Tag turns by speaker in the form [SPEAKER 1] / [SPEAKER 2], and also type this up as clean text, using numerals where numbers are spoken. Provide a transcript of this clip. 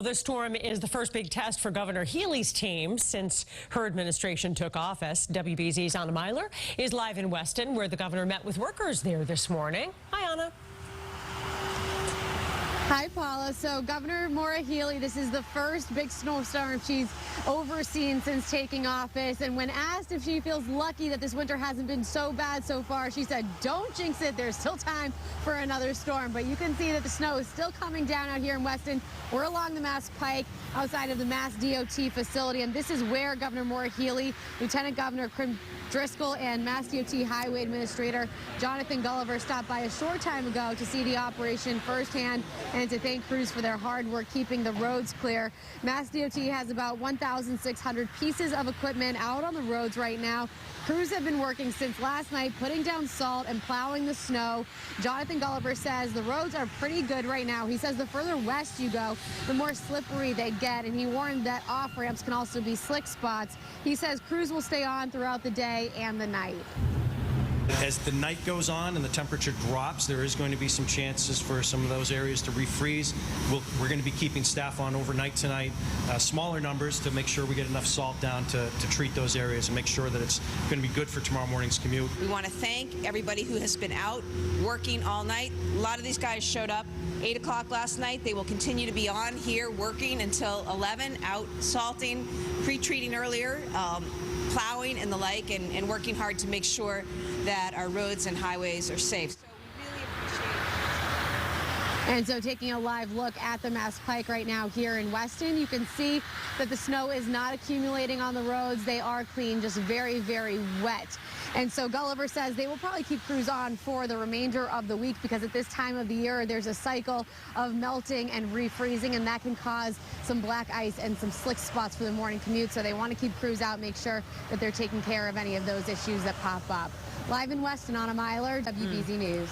[SPEAKER 1] The storm is the first big test for Governor Healey's team since her administration took office. WBZ's Anna Meiler is live in Weston, where the governor met with workers there this morning. Hi, Anna.
[SPEAKER 2] Hi, Paula. So Governor Healey, this is the first big snowstorm she's overseen since taking office. And when asked if she feels lucky that this winter hasn't been so bad so far, she said, don't jinx it. There's still time for another storm. But you can see that the snow is still coming down out here in Weston. We're along the Mass Pike outside of the Mass DOT facility. And this is where Governor Healey, Lieutenant Governor Driscoll, and Mass DOT Highway Administrator Jonathan Gulliver stopped by a short time ago to see the operation firsthand and to thank crews for their hard work keeping the roads clear. Mass DOT has about 1,600 pieces of equipment out on the roads right now. Crews have been working since last night, putting down salt and plowing the snow. Jonathan Gulliver says the roads are pretty good right now. He says the further west you go, the more slippery they get, and he warned that off-ramps can also be slick spots. He says crews will stay on throughout the day and the night.
[SPEAKER 3] As the night goes on and the temperature drops, there is going to be some chances for some of those areas to refreeze. We're going to be keeping staff on overnight tonight, smaller numbers, to make sure we get enough salt down to treat those areas and make sure that it's going to be good for tomorrow morning's commute.
[SPEAKER 4] We want to thank everybody who has been out working all night. A lot of these guys showed up 8 o'clock last night. They will continue to be on here working until 11, out salting, pre-treating earlier, plowing and the like, and working hard to make sure that our roads and highways are safe. So we really appreciate it.
[SPEAKER 2] And so taking a live look at the Mass Pike right now here in Weston, you can see that the snow is not accumulating on the roads. They are clean, just very, very wet. And so Gulliver says they will probably keep crews on for the remainder of the week because at this time of the year, there's a cycle of melting and refreezing, and that can cause some black ice and some slick spots for the morning commute. So they want to keep crews out, make sure that they're taking care of any of those issues that pop up. Live in Weston, Anna Meiler, WBZ News.